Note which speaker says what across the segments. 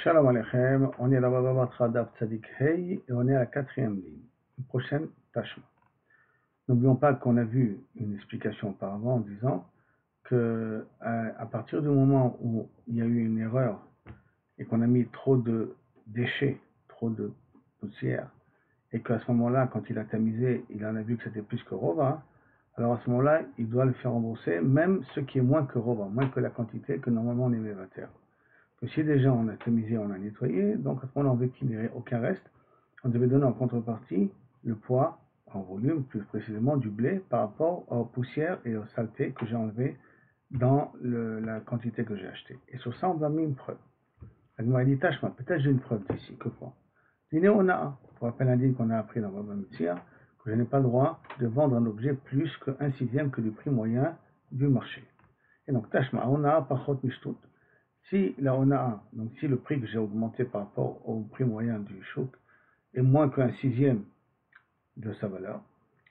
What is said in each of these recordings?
Speaker 1: Shalom Aleichem, on est à la Baba Batra Daf Tzadik Hey et on est à la quatrième ligne. Prochaine tâche. N'oublions pas qu'on a vu une explication auparavant en disant que à partir du moment où il y a eu une erreur et qu'on a mis trop de déchets, trop de poussière, et qu'à ce moment-là, quand il a tamisé, il en a vu que c'était plus que Rova, alors à ce moment-là, il doit le faire rembourser, même ce qui est moins que Rova, moins que la quantité que normalement on émet à terre. Que si déjà on a tamisé, on a nettoyé, donc à ce moment-là on veut qu'il n'y ait aucun reste, on devait donner en contrepartie le poids en volume, plus précisément du blé, par rapport aux poussières et aux saletés que j'ai enlevées dans la quantité que j'ai achetée. Et sur ça, on va mettre une preuve. Elle m'a dit, tâche-moi, peut-être j'ai une preuve d'ici, que quoi? Dîner, on a un. Pour rappel indigne qu'on a appris dans Baba Metzia, que je n'ai pas le droit de vendre un objet plus qu'un sixième que du prix moyen du marché. Et donc, tâche-moi, on a pachot mishtout. Si la ONA, donc si le prix que j'ai augmenté par rapport au prix moyen du chouk est moins qu'un sixième de sa valeur,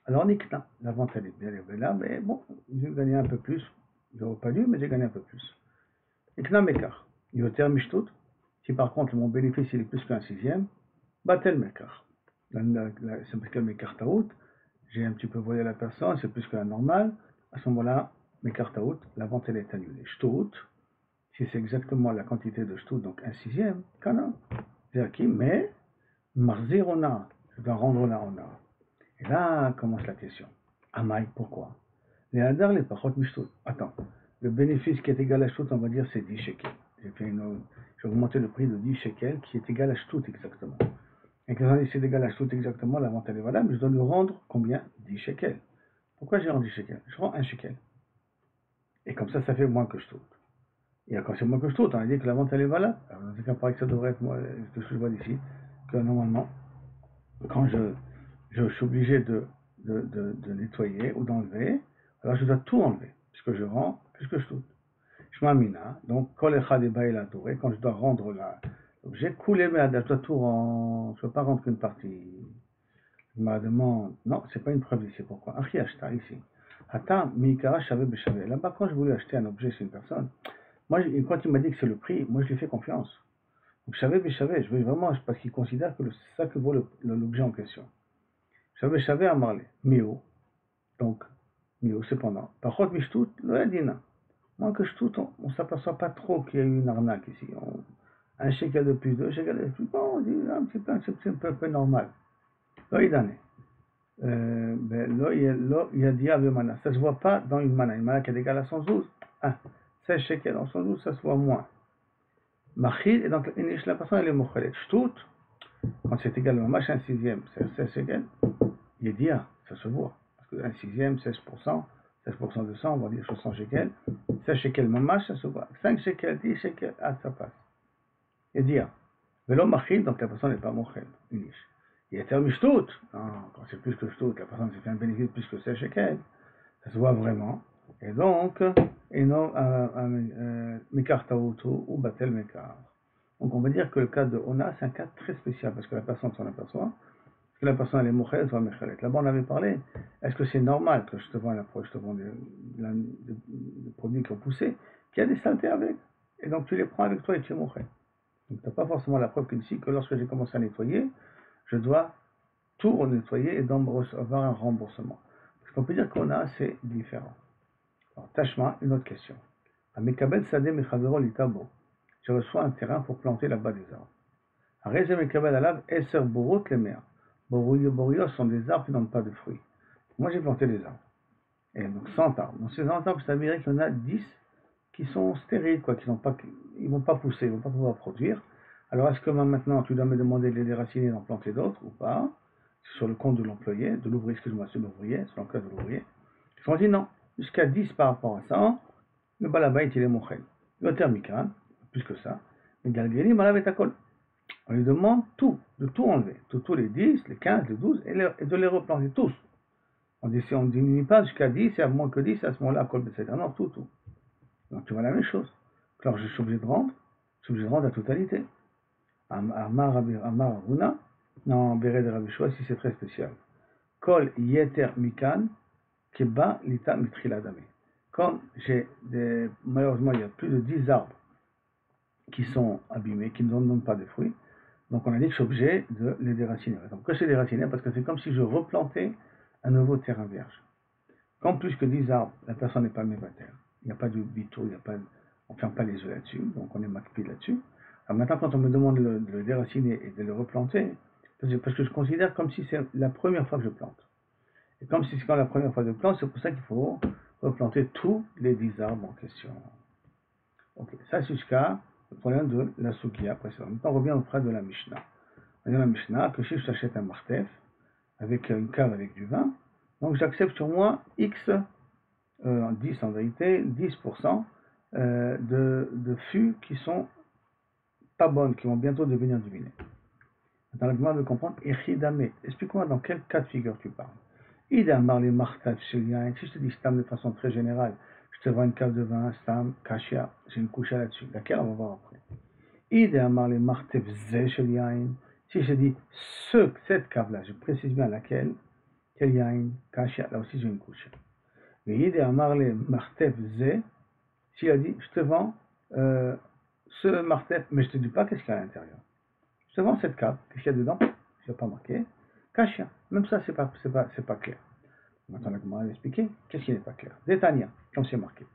Speaker 1: alors nikna, la vente elle est bien élevée là, mais bon, j'ai gagné un peu plus, j'aurais pas dû, mais j'ai gagné un peu plus. Nikna mekar, yoter mishtout, si par contre mon bénéfice il est plus qu'un sixième, batel mekar. C'est parce que mekar taout, j'ai un petit peu volé la personne, c'est plus que la normale, à ce moment-là, mekar taout, la vente elle est annulée. Shtout, si c'est exactement la quantité de shtout, donc un sixième, kana, c'est acquis, mais marzir ona, je dois rendre la ona. Et là commence la question. Amaï, pourquoi? Les hadar, les pachot mishtout. Attends, le bénéfice qui est égal à shtout, on va dire c'est 10 shekels. J'ai augmenté le prix de 10 shekels qui est égal à shtout exactement. Et quand on dit c'est égal à shtout exactement, la vente elle est valable, mais je dois lui rendre combien? 10 shekels. Pourquoi j'ai rendu 10 shekels? Je rends 1 shekel. Et comme ça fait moins que shtout. Et quand c'est moins que je trouve, on a dit que la vente elle est valable. Alors, dans ce cas, pareil que ça devrait être moi, ce que je vois d'ici, que normalement, quand je suis obligé de nettoyer ou d'enlever, alors je dois tout enlever, puisque je rends plus que je trouve. Je m'amina, donc, kol echad eba el adoré, quand je dois rendre l'objet, coulé mais je dois tout rendre, je ne peux pas rendre qu'une partie. Je me demande, non, c'est pas une preuve ici, pourquoi? Achi achta, ici. Hata mikara shave beshave. Là-bas, quand je voulais acheter un objet chez une personne, moi, quand il m'a dit que c'est le prix, moi je lui ai fait confiance. Donc je veux vraiment, parce qu'il considère que c'est ça que vaut l'objet en question. Je savais à Marley, Mio, donc Mio, cependant. Par contre, Mishtout, le Dina. Moi que je tout, on ne s'aperçoit pas trop qu'il y a eu une arnaque ici. Un shekel de plus, deux shekels de plus, bon, on dit un petit peu, un peu normal. Là, il en est. Là, il y a dia avec mana. Ça ne se voit pas dans une mana qui est égale à 112. 16 shekels en 112, ça se voit moins. Machil, et donc la personne elle est mochelet. Shtout, quand c'est égal à mach un sixième, c'est 16 shekels, il est dia, ça se voit. Parce qu'un sixième, 16% de 100, on va dire 60 shekels. 16 shekels mamash, ça se voit. 5 shekels, 10 shekels, ça passe. Il est dia. Velo machil, donc la personne n'est pas mochel, uniche. Il est terme shtout, non, quand c'est plus que shtout, la personne s'est fait un bénéfice plus que 16 shekels, ça se voit vraiment. Et donc, Mekar Taoutou ou Batel Mekar. Donc on va dire que le cas de Ona, c'est un cas très spécial, parce que la personne s'en aperçoit, parce que la personne elle est Mouchelet, soit Mechelet. Là-bas on avait parlé, est-ce que c'est normal que je te vends des produits qui ont poussé, qu'il y a des saletés avec, et donc tu les prends avec toi et tu es Mouchelet. Donc tu n'as pas forcément la preuve qu'ici, que lorsque j'ai commencé à nettoyer, je dois tout nettoyer et avoir un remboursement. Parce qu'on peut dire qu'Ona, c'est différent. Alors, Tashma, une autre question. Amekabel Sadeh Mechavero Litabo. Je reçois un terrain pour planter là-bas des arbres. Arreze Mekabel Alav Eser Borot les mers. Borios sont des arbres qui n'ont pas de fruits. Moi, j'ai planté des arbres. Et donc 100 arbres. Donc ces 100 arbres, ça veut dire qu'il y en a 10 qui sont stériles, quoi, ils ne vont pas pousser, ils ne vont pas pouvoir produire. Alors, est-ce que maintenant, tu dois me demander de les déraciner et d'en planter d'autres ou pas? Sur le compte de l'employé, de l'ouvrier, excuse-moi, c'est l'ouvrier, sur l'emploi de l'ouvrier. Ils ont dit non. Jusqu'à 10 par rapport à ça, le balabait il est mochel. Le thermican, plus que ça, le galgueri malav et akol. On lui demande tout, de tout enlever, tous les 10, les 15, les 12, et de les replanter tous. On dit si on ne diminue pas jusqu'à 10, et à moins que 10, à ce moment-là, akol etc. Non, tout. Donc tu vois la même chose. Alors je suis obligé de rendre, la totalité. Amar Runa, non, Beret de Rabbi Shua, si c'est très spécial. Kol yeter mikan, keba lita mitrila dame. Comme malheureusement il y a plus de 10 arbres qui sont abîmés, qui ne donnent pas de fruits. Donc on a dit que je suis obligé de les déraciner. Donc pourquoi c'est déraciner? Parce que c'est comme si je replantais un nouveau terrain vierge. Quand plus que 10 arbres, la personne n'est pas mévataire. Il n'y a pas de bito, on ne ferme pas les œufs là-dessus, donc on est macpi là-dessus. Alors maintenant, quand on me demande de le déraciner et de le replanter, parce que je considère comme si c'est la première fois que je plante. Et comme si c'est quand la première fois que je plante, c'est pour ça qu'il faut replanter tous les 10 arbres en question. Ok, ça c'est jusqu'à le problème de la soukia précédente. Maintenant, on revient auprès de la Mishnah. On dit la Mishnah que si je t'achète un martef avec une cave avec du vin, donc j'accepte sur moi X, 10 en vérité, 10% de fûts qui sont pas bonnes, qui vont bientôt devenir du vinaigre. Dans la demande de comprendre, Echidame, explique-moi dans quel cas de figure tu parles. Idamar les martaf sheliain, si je te dis stam de façon très générale, je te vends une cave de vin, stam, kashia, j'ai une couche là-dessus, laquelle on va voir après. Idamar les martaf ze sheliain, si je te dis cette cave-là, je précise bien laquelle, quel yain, kashia, là aussi j'ai une couche. Mais idamar les martaf ze, s'il a dit, je te vends ce martef, mais je ne te dis pas qu'est-ce qu'il y a à l'intérieur. Je te vends cette cave, qu'est-ce qu'il y a dedans? Je n'ai pas marqué. Kashia, même ça, c'est pas clair. Maintenant, la Gemara va expliquer qu'est-ce qui n'est pas clair. Détania, comme c'est marqué.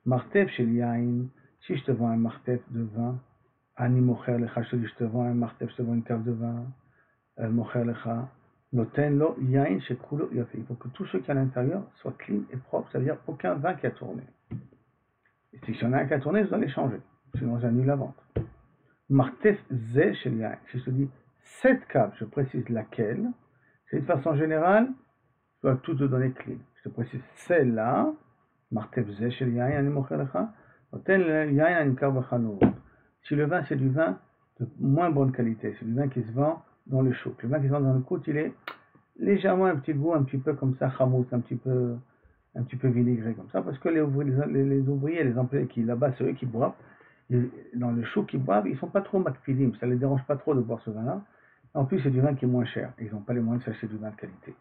Speaker 1: Martef chez l'yain, si je te vends un martef de vin, ani mocher lecha, je te dis, je te vends un martef, je te vends une cave de vin, mocher lecha, noten lo yain chez kulo yafi. Il faut que tout ce qui est à l'intérieur soit clean et propre, c'est-à-dire aucun vin qui a tourné. Et si j'en ai un qui a tourné, je dois les changer, sinon j'annule la vente. Martef ze chez l'yain, si je te dis cette cave, je précise laquelle, c'est de façon générale, je dois tout te donner clean. Je te précise celle-là, martef ze shel yain ani mocher lecha, noten yain ani kar b'chanut. Si le vin c'est du vin de moins bonne qualité, c'est du vin qui se vend dans le chouk. Le vin qui se vend dans le coûte, il est légèrement un petit goût, un petit peu comme ça, chamous, un petit peu vinaigré comme ça, parce que les ouvriers, les employés qui là-bas, c'est eux qui boivent, dans le chouk qui boivent, ils sont pas trop makpidim, ça les dérange pas trop de boire ce vin-là. En plus, c'est du vin qui est moins cher, ils n'ont pas les moyens de s'acheter du vin de qualité.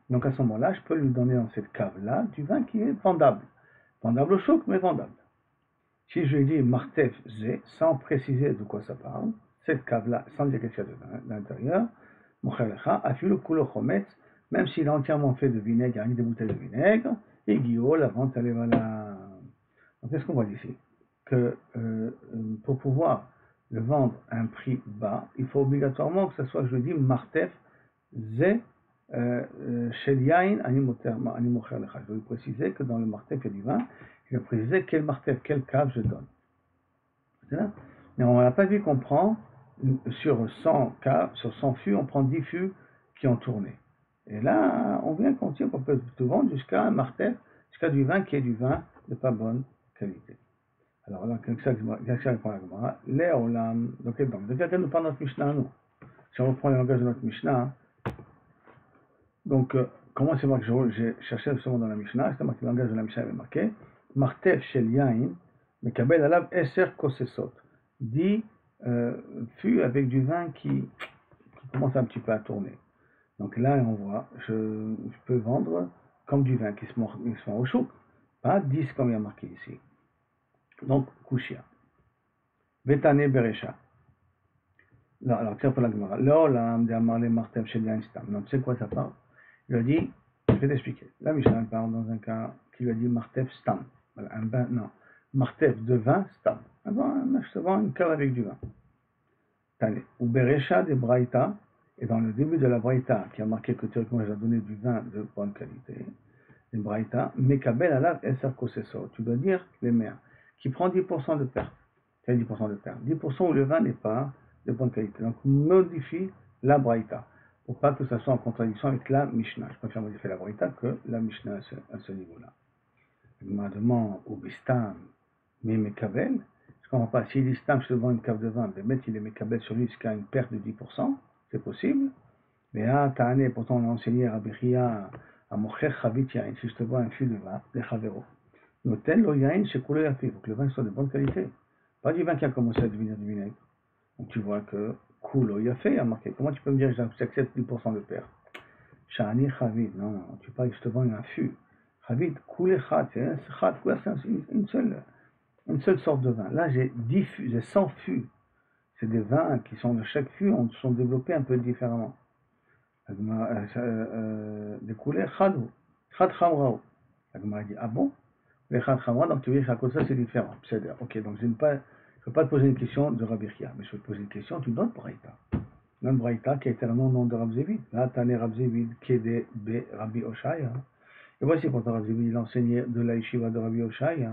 Speaker 1: Donc à ce moment-là, je peux lui donner dans cette cave-là du vin qui est vendable. Vendable au choc, mais vendable. Si je lui dis martef zé, sans préciser de quoi ça parle, cette cave-là, sans dire qu'est-ce qu'il y a de l'intérieur, mochelecha, afilu kulo chometz, même s'il est entièrement fait de vinaigre, avec des bouteilles de vinaigre, et guillot, la vente, elle est voilà. Donc qu'est-ce qu'on voit ici? Que pour pouvoir le vendre à un prix bas, il faut obligatoirement que ce soit, je dis, martef zé, chez Yain, Animocher Lecha. Je vais préciser que dans le martef, il y a du vin. Je vais préciser quel martef, quelle cave je donne. C'est là. Mais on n'a pas vu qu'on prend sur 100 caves, sur 100 fûts, on prend 10 fûts qui ont tourné. Et là, on vient compter qu'on peut tout vendre jusqu'à un martef, jusqu'à du vin qui est du vin de pas bonne qualité. Alors là, comme ça répond la Gemara. Donc, de quel nous parle notre Mishnah, nous? Si on reprend le langage de notre Mishnah, donc, comment c'est marqué? J'ai cherché justement dans la Mishnah, c'est marqué, le langage de la Mishnah avait marqué Martef shel yain, mekabel alav eser kosesot. Dit fût avec du vin qui commence un petit peu à tourner. Donc là, on voit, je peux vendre comme du vin qui se vend au chouk, pas 10 comme il y a marqué ici. Donc, kushia. Betane beresha. Là, alors, tiens pour la Gemara. L'olam de amarle martef shel yain stam. Donc, c'est quoi ça parle? Il a dit, je vais t'expliquer. La Mishnah parle dans un cas qui lui a dit martef stam. Voilà, un vin, non. Martef de vin stam. Je te vends une cave avec du vin. Ou beresha de braïta. Et dans le début de la braïta, qui a marqué que théoriquement je dois donner du vin de bonne qualité, les braïta, mekabel alav eser koseso. Tu dois dire les mères, qui prend 10% de perte. Quel 10% de perte? 10% où le vin n'est pas de bonne qualité. Donc, modifie la braïta, pour pas que ça soit en contradiction avec la Mishnah. Je préfère modifier la Braïta que la Mishnah à ce niveau-là. Demande au Bistam, mais Mekabel, je ne comprends pas. S'il dit Stam, je te vends une cave de vin, mais mettre il est Mekabel sur lui jusqu'à une perte de 10%, c'est possible. Mais à Ta'ane, pourtant on a enseigné à Rabbi Chia, à Mocher Chavit Yain, si je te vends un fût de vin, des Chavero, Noten lo Yain chez Koulé Yafi, il faut que le vin soit de bonne qualité. Pas du vin qui a commencé à devenir du vinaigre. Donc tu vois que Kulo Yafé a marqué. Comment tu peux me dire que j'accepte 10% de perte? Shani Chavid, non, tu parles que je te vends un fût. Chavid, Koulechat, c'est une seule une seule sorte de vin. Là, j'ai 10 fûts, j'ai 100 fûts. C'est des vins qui sont de chaque fût, sont développés un peu différemment. Découlé Khadou, Khad Khamrao. La Gemara dit, ah bon? Les Khad Khamra, donc tu veux dire qu'à cause de ça, c'est différent. C'est-à-dire, ok, donc je ne peux pas te poser une question de Rabbi Chia, mais je vais te poser une question d'une autre Braïta. Une autre Braïta qui est éternellement nom de Rabbi Zévid. Là, Tane Rabbi Zévid, Kede Be Rabbi Oshaya. Et voici pourtant Rabbi Zévid, il enseignait de la yeshiva de Rabbi Oshaya,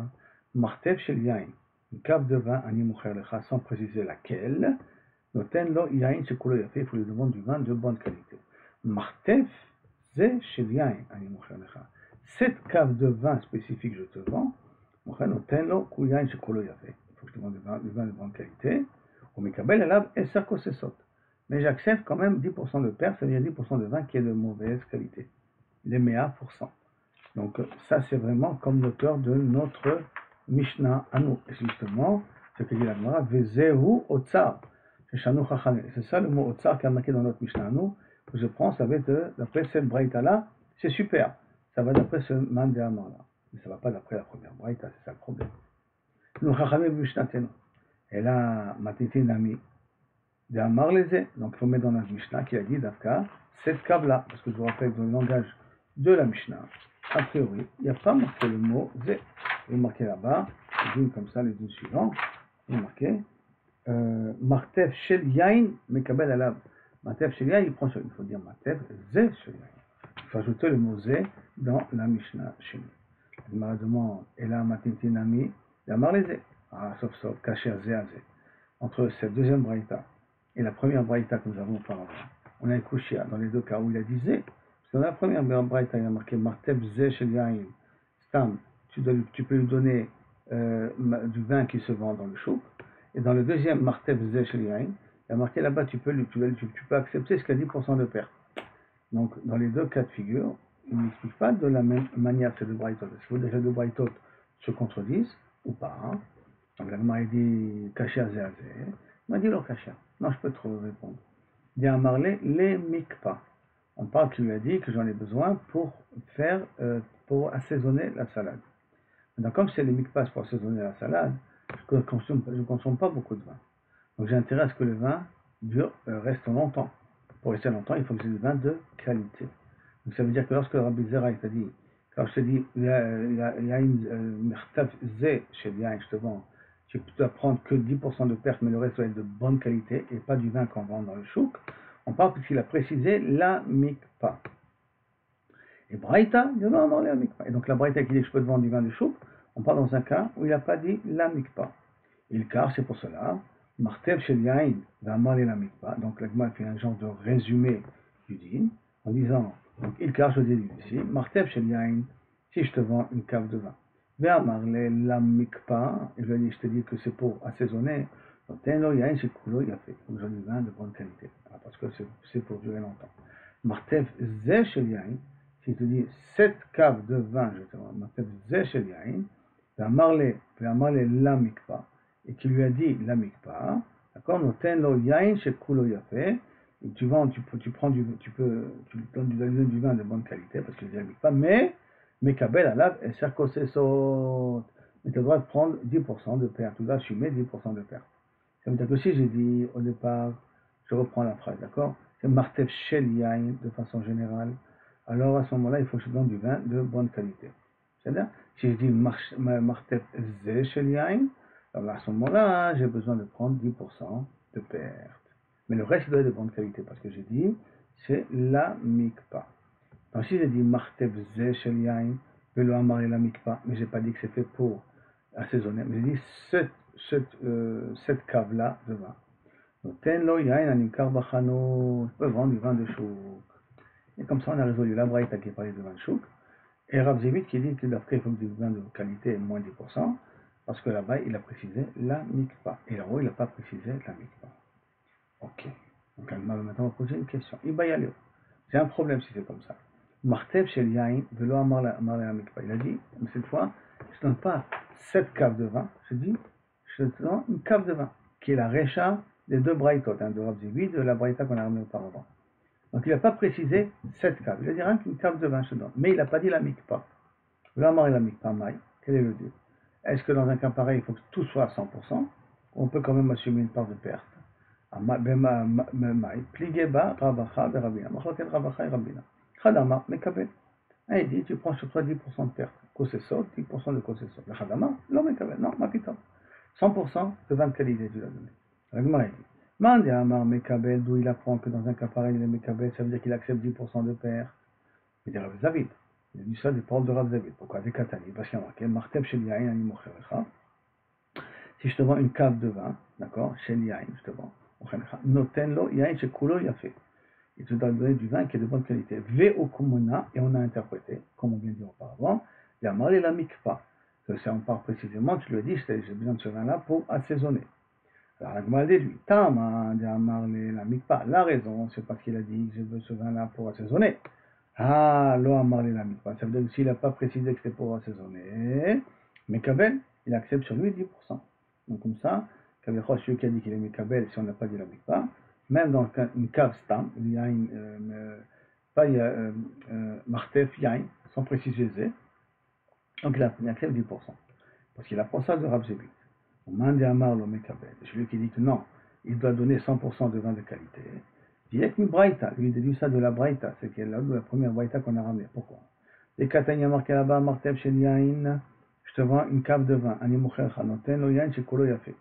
Speaker 1: Martev Shel Yain, une cave de vin, Ani Moucher Lecha, sans préciser laquelle, Noten Lo Yain Shekulo Yafe, il faut lui demander du vin de bonne qualité. Martev Ze Shel Yain, Ani Moucher Lecha. Cette cave de vin spécifique que je te vends, Noten Lo Yain Shekulo Yafe. Il faut que je te vende du vin de bonne qualité. Ou Mekabel Elav Eser Kosesot. Mais j'accepte quand même 10% de perte, c'est-à-dire 10% de vin qui est de mauvaise qualité. Les 100%. Donc ça c'est vraiment comme l'auteur de notre Mishnah à nous. Et justement, ce que dit la Gemara, Vezehu Otsar. C'est ça le mot Otsar qui est marqué dans notre Mishnah à nous, que je prends, ça va être d'après cette Braïta là, c'est super. Ça va d'après ce Mandéamar là. Mais ça ne va pas d'après la première Braïta, c'est ça le problème. Nous Chachamim Mishnatenu. Et là, Matiti Nami, de Amar Leze. Donc il faut mettre dans notre Mishnah qui a dit d'Afka, cette cave là, parce que je vous rappelle que dans le langage de la Mishnah, a priori, il n'y a pas marqué le mot Zé. Il est marqué là-bas, les comme ça, les deux suivants, il est marqué Martef Shel Yain Mekabel Alab. Martef Shel Yain, il faut dire Martef Zé Shel Yain. Il faut ajouter le mot Zé dans la Mishnah chez nous. Il m'a demandé, et là, Matintinami, il a marlé Zé. Ah, sauf, caché Zé à Zé. Entre cette deuxième braïta et la première braïta que nous avons auparavant, on a un Kushia dans les deux cas où il a dit Zé. Dans la première braïta, il y a marqué Marteb Zé Shel Yain. Stam, tu peux lui donner du vin qui se vend dans le chouk. Et dans le deuxième Marteb Zé Shel Yain, il y a marqué là-bas tu peux accepter ce qu'il y a 10% de perte. Donc dans les deux cas de figure, il n'explique pas de la même manière ces deux braïtot. Est-ce que les deux braïtot se contredisent ou pas? Donc la Gemara dit Kasher Zé Azé. Il m'a dit non Kasher. Non, je peux te répondre. Il y a marlé les mikpa. On parle qu'il lui a dit que j'en ai besoin pour assaisonner la salade. Donc, comme c'est les mikpas pour assaisonner la salade, je ne consomme pas beaucoup de vin. Donc, j'ai intérêt à ce que le vin reste longtemps. Pour rester longtemps, il faut que j'ai du vin de qualité. Donc, ça veut dire que lorsque Rabbi Zera t'a dit, quand je te dis, il y a une mertaf zé chez Yain, je te vends, tu peux prendre que 10% de perte, mais le reste doit être de bonne qualité et pas du vin qu'on vend dans le chouk. On parle puisqu'il a précisé la mikpa. Et Braïta, il doit avoir la mikpa. Et donc la Braïta qui dit que je peux te vendre du vin de chouk, on parle dans un cas où il n'a pas dit la mikpa. Et le car, c'est pour cela, Martev Shel Yain va marler la mikpa. Donc la Gemara fait un genre de résumé du din, en disant, donc il car, je dis ici, Martev Shel Yain, si je te vends une cave de vin, va marler la mikpa, et je te dis que c'est pour assaisonner. Tenlo Yain Shekulo Yafe, donc j'en ai du vin de bonne qualité, parce que c'est pour durer longtemps. Martev Zé Shel Yain, si tu dis cette cave de vin, je te vois, Martev Zé Shel Yain, va marler la mikpa, et qui lui a dit la mikpa, d'accord, Tenlo Yain Shekulo Yafe, et tu donnes du vin de bonne qualité, parce que c'est la mikpa, mais Kabel Alav et Serkosesot, mais tu as le droit de prendre 10% de perte, tu dois assumer 10% de perte. Ça veut dire que si j'ai dit au départ, je reprends la phrase, d'accord? C'est Martef Shel Yain de façon générale. Alors à ce moment-là, il faut que je donne du vin de bonne qualité. C'est-à-dire, si je dis Martef Zé Shel Yain, alors à ce moment-là, j'ai besoin de prendre 10% de perte. Mais le reste doit être de bonne qualité, parce que j'ai dit, c'est la mikpa. Donc si j'ai dit Martef Zé Shel Yain, Velo Amar et la mikpa, mais j'ai pas dit que c'était pour assaisonner, mais j'ai dit cette cave-là de vin. Donc, Tenlo Yain Anikar Bachano, je peux vendre du vin de chouk. Et comme ça, on a résolu la braïta qui parlait de vin de chouk, et Rav Zévit qui dit qu'il après il faut du vin de qualité moins 10%, parce que là-bas, il a précisé la mikpa. Et là-haut, il n'a pas précisé la mikpa. Ok. Donc, maintenant, on va poser une question. Ibayaleo. C'est un problème si c'est comme ça. Martev Shel Yain, Velo Amar la mikpa. Il a dit, mais cette fois, je ne donne pas cette cave de vin, je dis, je te donne une cave de vin, qui est la récha des deux braïtot, de Rav Zévit, de la braïta qu'on a ramenée auparavant. Donc il n'a pas précisé cette cave, il a dit rien qu'une cave de vin, je te donne. Mais il n'a pas dit la mikpa. Velo Amar la mikpa, maï, quel est le dieu? Est-ce que dans un cas pareil, il faut que tout soit à 100%? On peut quand même assumer une part de perte. Pligeba, Ravacha, Rabina. Machloket Ravacha et Rabina. Khadama, Mekabel. Il dit, tu prends sur toi 10% de perte. Kosesot, 10% de Kosesot. Le Khadama, non, Mekabel, non, Makita. 100% de vin de qualité, tu l'as donné. La Gemara dit, Mande Amar Mekabel, d'où il apprend que dans un cas pareil, il est Mekabel, ça veut dire qu'il accepte 10% de perte. Il dit Rav Zavid. Il a dit ça des paroles de Rav Zavid. Pourquoi? Des Katani. Parce qu'il y a marqué, Marteb Shel Yain Ani Mocherecha. Si je te vends une cave de vin, d'accord, Shel Yain, je te vends, Notenlo Yain Shekulo Yafé. Il te doit donner du vin qui est de bonne qualité. Ve Okumona, et on a interprété, comme on vient de dire auparavant, Yamal et la Mikpa. Ça, on parle précisément, tu lui as dit, j'ai besoin de ce vin-là pour assaisonner. Alors la Gemara dit, Tama, Yamal et la Mikpa. La raison, c'est parce qu'il a dit que j'ai besoin de ce vin-là pour assaisonner. Ah, lo Amar et la Mikpa. Ça veut dire que s'il n'a pas précisé que c'était pour assaisonner, Mekabel, il accepte sur lui 10%. Donc comme ça, celui qui a dit qu'il est Mekabel, si on n'a pas dit la Mikpa, même dans une cave stam, il y a une martef yain, sans préciser zé, donc il accepte 10%. Parce qu'il apprend ça de Rav Zébi. Mande Amar lo Mekabel. Celui qui dit que non, il doit donner 100% de vin de qualité. Direct une braïta, lui il déduit ça de la braïta, c'est la première braïta qu'on a ramenée. Pourquoi? Les Katania marqué là-bas, martef shel yain, je te vends une cave de vin, ani mocher chanoten lo yain shekolo yafé.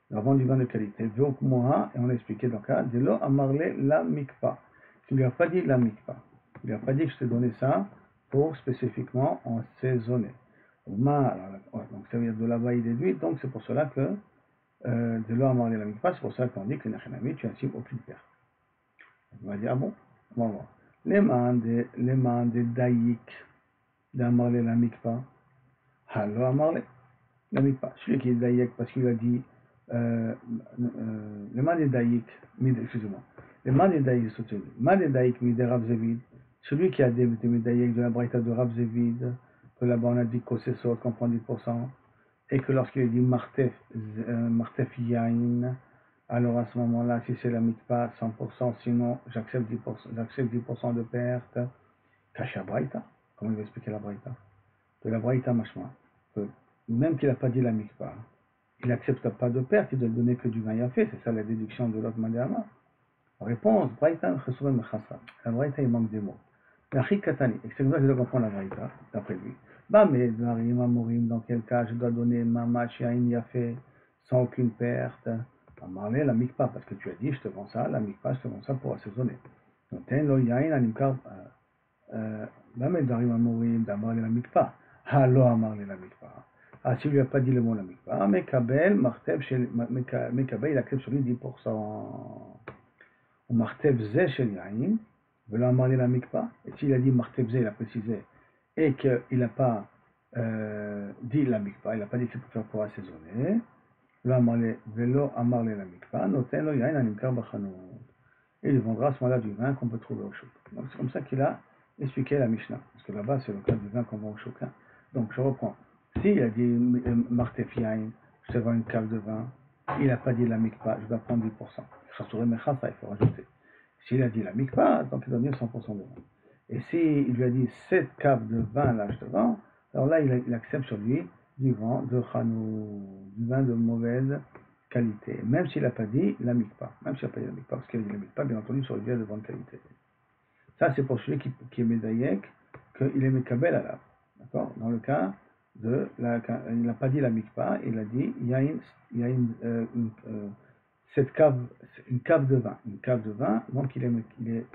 Speaker 1: Il va vendre du vin de qualité. Veok moha, et on a expliqué dans le cas, de lo amarle la mikpa. Tu lui as pas dit la mikpa. Il lui a pas dit que je te donnais ça pour spécifiquement assaisonner. Donc ça veut dire de là-bas il déduit, donc c'est pour cela que de lo amarle la mikpa, c'est pour ça qu'on dit que nachanami, tu n'incites aucune perte. On va dire, ah bon, on va voir. Les mains des daïk d'amarle la mikpa. Alors amarle la mikpa. Celui qui est daïk parce qu'il a dit le man est daïk, excusez-moi. Le man est daïk soutenu. Man est daïk de Rav Zevid. Celui qui a des daïk de la braïta de Rav Zevid, que là-bas on a dit Kosesot, qu'on prend 10%, et que lorsqu'il dit Martef Yain, alors à ce moment-là, si c'est la mikpa, 100%, sinon j'accepte 10% de perte. Kasha braïta. Comment il va expliquer la braïta? De la braïta machma. Même qu'il n'a pas dit la mikpa, il n'accepte pas de perte, il ne doit donner que du vin yafé, c'est ça la déduction de l'autre mandéama. Réponse, braïta chesouven mechassa. La braïta, il manque des mots. La chikatani, et c'est comme ça que je dois comprendre la braïta, d'après lui. Bah, mais dans quel cas je dois donner mamash yain yafé sans aucune perte? Amarle la mikpa, parce que tu as dit, je te vends ça, la mikpa, je te vends ça pour assaisonner. Donc, ten lo yain animkar, bah, mais d'arim amorim, d'amarle la mikpa. Ah, lo amarle la mikpa. Ah, s'il lui a pas dit le mot la mikpa, Mekabel, Marteb, Mekabel, il accepte sur lui 10%. Ou Marteb Zé Shel Yain, veut amarler la mikpa. Et s'il a dit Marteb Zé, il a précisé, et qu'il n'a pas dit la mikpa, il n'a pas dit que c'est pour faire pour assaisonner, velo amarler la mikpa, noten lo yain animkar bachanout. Et il vendra à ce moment-là du vin qu'on peut trouver au chouk. Donc c'est comme ça qu'il a expliqué la Mishnah. Parce que là-bas, c'est le cas du vin qu'on vend au chouk. Donc je reprends. S'il a dit Martef Yain, je te vends une cave de vin, il n'a pas dit la mikpa, je dois prendre 10%. Chassouré Mechassa, il faut rajouter. S'il a dit la mikpa, donc il doit donner 100% de vin. Et s'il lui a dit cette cave de vin là, je te vends, alors là, il accepte sur lui du vin de Chanou, du vin de mauvaise qualité. Même s'il n'a pas dit la mikpa. Même s'il n'a pas dit la mikpa, parce qu'il a dit la mikpa, bien entendu, sur le vin de bonne qualité. Ça, c'est pour celui qui est médaillek, qu'il est mekabel à la. D'accord? Dans le cas il n'a pas dit la mikpa, il a dit il y a cette cave, une cave de vin, donc il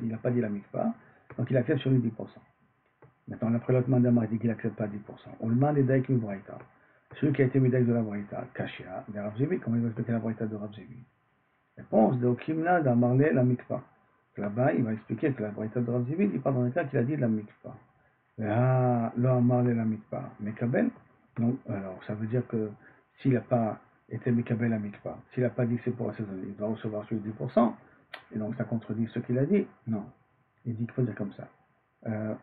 Speaker 1: n'a pas dit la mikpa, donc il accepte sur lui 10%. Maintenant, après l'autre mandama, il dit qu'il n'accepte pas 10%. On le demande d'aïk une braïta. Celui qui a été médaille de la braïta, Kashia, de Rav Zevi, comment il va expliquer la braïta de Rav Zevi? Réponse de Okimna d'Amarle la mikpa. Là-bas, il va expliquer que la braïta de Rav Zevi, il parle dans le cas qu'il a dit la mikpa. Ah, lo amarle la mikpa. Mekabel? Donc, alors, ça veut dire que s'il n'a pas été Mekabel la mikpa, s'il n'a pas dit que c'est pour assaisonner, il doit recevoir sur les 10%, et donc ça contredit ce qu'il a dit? Non. Il dit qu'il faut dire comme ça.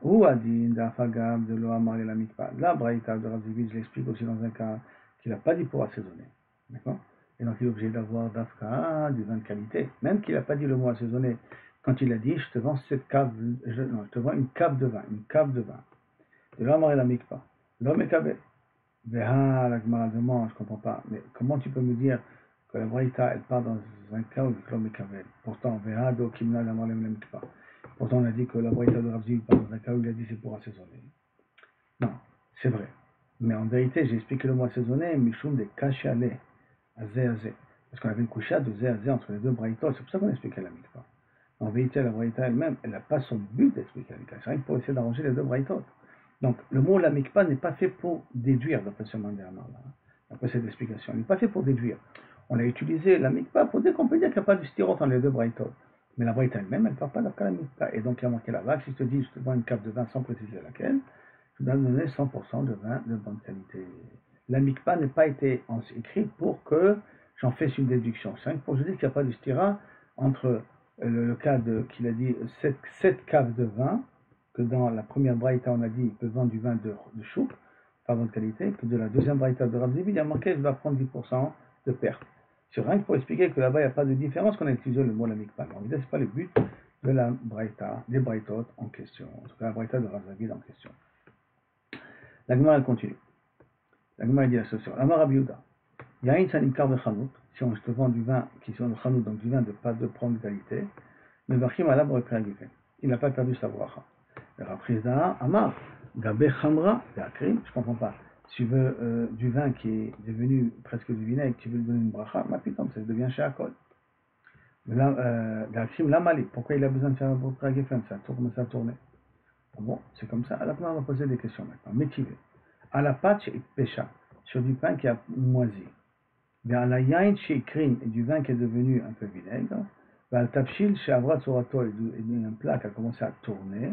Speaker 1: Ou Adin, d'Afagab, de lo amarle la mikpa. La braïta de Rav Zevi, je l'explique aussi dans un cas qu'il n'a pas dit pour assaisonner. D'accord? Et donc il est obligé d'avoir d'Afka, du vin de qualité. Même qu'il n'a pas dit le mot assaisonner. Quand il a dit, je te vends cette cave, je te vends une cave de vin, De l'homme et la mikpa. L'homme est kabel. Veha, la Gemara demande, je comprends pas, mais comment tu peux me dire que la Braïta, elle part dans un cas où il y a Mekavel? Pourtant, Veha, do Kimna, la Malem, la Mikpa. Pourtant, on a dit que la Braïta de Rav Ziv part dans un cas où il a dit c'est pour assaisonner. Non, c'est vrai. Mais en vérité, j'ai expliqué le mot assaisonner, Mishum de Kachale, Azé, Azé. Parce qu'on avait une coucha de Zé, Azé entre les deux Braïtos, c'est pour ça qu'on a expliqué la Mikpa. En vérité, la Braïta elle-même, elle n'a pas son but d'expliquer la Mikpa. C'est rien que pour essayer d'arranger les deux Braïtos. Donc, le mot la mikpa n'est pas fait pour déduire, d'après ce mandéamar, d'après cette explication. Il n'est pas fait pour déduire. On a utilisé la mikpa pour dire qu'on peut dire qu'il n'y a pas de styrot entre les deux braïtot. Mais la braïta elle-même, elle ne parle pas d'après la mikpa. Et donc, il y a manqué la vague. Si je te dis, je te vends une cave de vin sans préciser laquelle, je dois donner 100% de vin de bonne qualité. La mikpa n'a pas été écrite pour que j'en fasse une déduction. C'est rien que pour que je dise qu'il n'y a pas de styra entre le cas qu'il a dit 7 caves de vin, que dans la première braïta, on a dit qu'il peut vendre du vin de chouk, pas bonne qualité, que de la deuxième braïta de Rav Ziv, il y a marqué, je dois prendre 10% de perte. C'est rien que pour expliquer que là-bas, il n'y a pas de différence qu'on a utilisé le mot la mikpa. En fait, ce n'est pas le but de la braïta, des braïtot en question, en tout cas la braïta de Rav Ziv en question. La Gemara, elle continue. La Gemara dit la solution. Amar Rabbi Yehuda, Yain Sanimkar Bechanout, si on te vend du vin qui est sur le chanout, donc du vin de pas de prendre qualité, mais Vachim Alab Repreagifen. Il n'a pas perdu sa bracha. Raprisda, Amar, Gabé Khamra, Akrim, je ne comprends pas. Si tu veux du vin qui est devenu presque du vinaigre, tu veux lui donner une bracha, ma putain, ça devient chez Akol. Akrim, Lamali, pourquoi il a besoin de faire un bracha Gefen? Ça commence à tourner. Bon, c'est comme ça. Alors, on va poser des questions maintenant. Métivé. À la pâte et pécha, sur du pain qui a moisi. À la yain chez Krim, et du vin qui est devenu un peu vinaigre. À la tapchil chez Avrat Sorato, et un plat qui a commencé à tourner.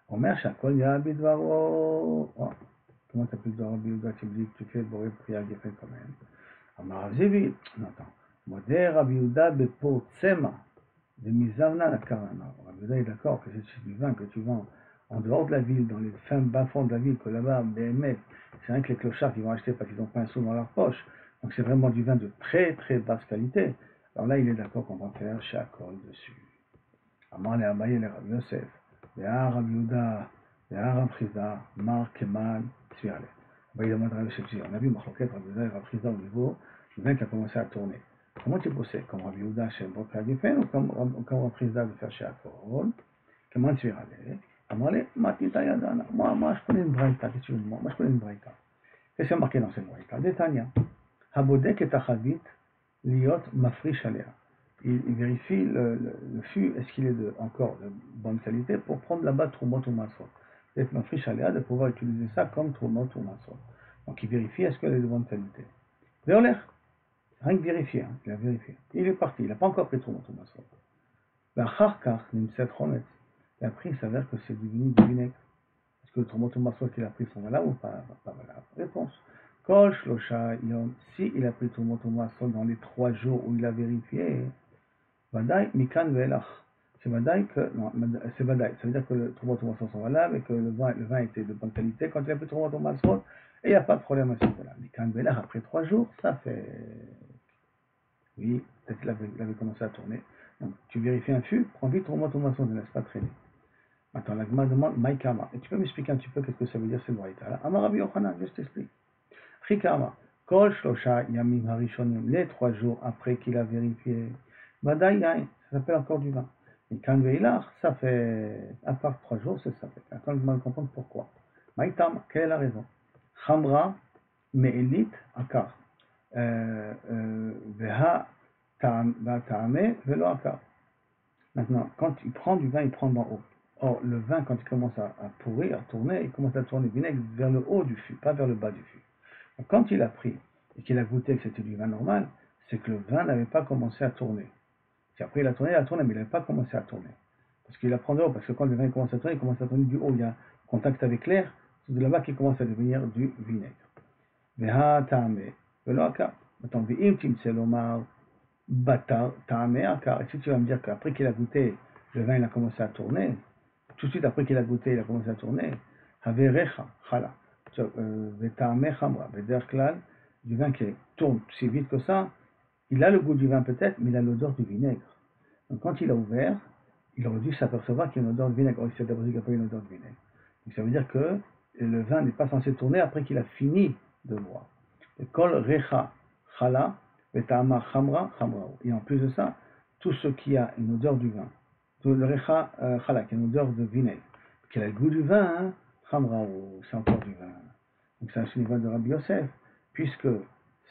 Speaker 1: Omer Shakol Yabi Dvaro. Comment tu appelles Dvaro Biouda? Tu me dis que tu fais Boré Priya Gefen quand même. Amar Zevi. Non, attends. Modé Rabbi Yehuda Bepo Tsema. De Mizavna la Karana. Rabbi Yehuda est d'accord que c'est du vin que tu vends en dehors de la ville, dans les fins bas-fonds de la ville, que là-bas, BMF, c'est rien que les clochards qui vont acheter parce qu'ils n'ont pas un sou dans leur poche. Donc c'est vraiment du vin de très très basse qualité. Alors là, il est d'accord qu'on va faire Shakol dessus. Amar le Abaye le Rabbi Yosef. Béa Rabbi Yehuda, Béa Rabbi Chizda, Mar Kemal, Tzviale. Abaye demande à Rabbi Yosef, on a vu Machloket, Rabbi Yehuda et Rabbi Chizda au niveau du vin qui a commencé à tourner. Comment tu possèdes? Comme Rabbi Yehuda chez Broka Gefen ou comme Rabbi Chizda de faire Shakol? Comment Tzviale? Amale, Matita Yadana. Moi, je connais une braïta. Qu'est-ce que tu veux dire? Moi, je connais une braïta. Qu'est-ce qu'il y a marqué dans cette braïta? Détania. Habodek et Tachavit, Liot, Mafrish Alea. Il vérifie le fût, est-ce qu'il est encore de bonne qualité, pour prendre là-bas Trumot ou Masot. D'être Mafrish Alea, de pouvoir utiliser ça comme Trumot ou Masot. Donc, il vérifie est-ce qu'elle est de bonne qualité. Véoler. Rien que vérifier, hein. Il a vérifié. Il est parti, il n'a pas encore pris Trumot ou Masot. Bacharkar, Nimset Chometz. Et après, il s'avère que c'est devenu du vinaigre. Est-ce que le Trumot ou Masot qu'il a pris sont valables ou pas valables? Réponse. Kol Shlosha Yom, si il a pris Trumot ou Masot dans les 3 jours où il a vérifié, Vadaï Mikan Velach. C'est Vadaï que. Non, c'est Vadaï. Ça veut dire que le Trumot ou Masot sont valables et que le vin était de bonne qualité quand il a pris Trumot ou Masot, et il n'y a pas de problème à ce niveau-là. Mikan Velach, après 3 jours, ça fait. Oui, peut-être qu'il avait commencé à tourner. Donc, tu vérifies un fût, prends vite Trumot ou Masot, ne laisse pas traîner. Attends, la Gemara demande Maïkama. Et tu peux m'expliquer un petit peu qu'est-ce que ça veut dire cette braïta? Amar Rabbi Yochanan, je t'explique. Chikama, Kol Shlosha Yamim Harishonim, les 3 jours après qu'il a vérifié. Vadaï Yain, ça s'appelle encore du vin. Et quand Veilach, ça fait, à part 3 jours, c'est ça fait. Attends, je vais comprendre pourquoi. Maïkama, quelle est la raison? Chamra, Me'elit, Akar. Veha, Ta'ame, Velo Akar. Maintenant, quand il prend du vin, il prend d'en haut. Or, le vin, quand il commence à pourrir, à tourner, il commence à tourner le vinaigre vers le haut du fût, pas vers le bas du fût. Donc, quand il a pris et qu'il a goûté que c'était du vin normal, c'est que le vin n'avait pas commencé à tourner. Si après il a tourné, mais il n'avait pas commencé à tourner. Parce qu'il a pris de haut, parce que quand le vin commence à tourner, il commence à tourner du haut. Il y a contact avec l'air, c'est de là-bas qu'il commence à devenir du vinaigre. Veha ta'ame, velo akar. Maintenant, ve'im timtse lomar, batar ta'ame akar. Et si tu vas me dire qu'après qu'il a goûté, le vin il a commencé à tourner, tout de suite après qu'il a goûté, il a commencé à tourner. Haverecha, chala. Vetame chamra. Vederklal, du vin qui tourne si vite que ça, il a le goût du vin peut-être, mais il a l'odeur du vinaigre. Donc quand il a ouvert, il aurait dû s'apercevoir qu'il y a une odeur de vinaigre. Or, il s'est aperçu qu'il n'y a pas une odeur de vinaigre. Donc ça veut dire que le vin n'est pas censé tourner après qu'il a fini de boire. Et kol recha chala, vetama chamra, chamrao. Et en plus de ça, tout ce qui a une odeur du vin, tout le recha chala, qui a une odeur de vinaigre, qui a le goût du vin, hein, chamrao, c'est encore du vin. Donc c'est un niveau de Rabbi Yosef, puisque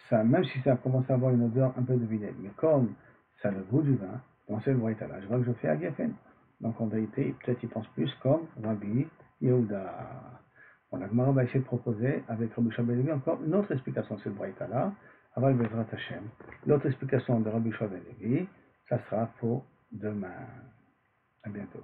Speaker 1: ça, même si ça commence à avoir une odeur un peu de vinaigre, mais comme ça a le goût du vin, on sait le voir là. Je vois que je fais à Geffen. Donc en vérité, peut-être il pense plus comme Rabbi Yehuda. Bon, la Gemara va essayer de proposer avec Rabbi Shua encore une autre explication de cette braïta-là, avec Bezrat Hashem. L'autre explication de Rabbi Shua ça sera pour demain. À bientôt.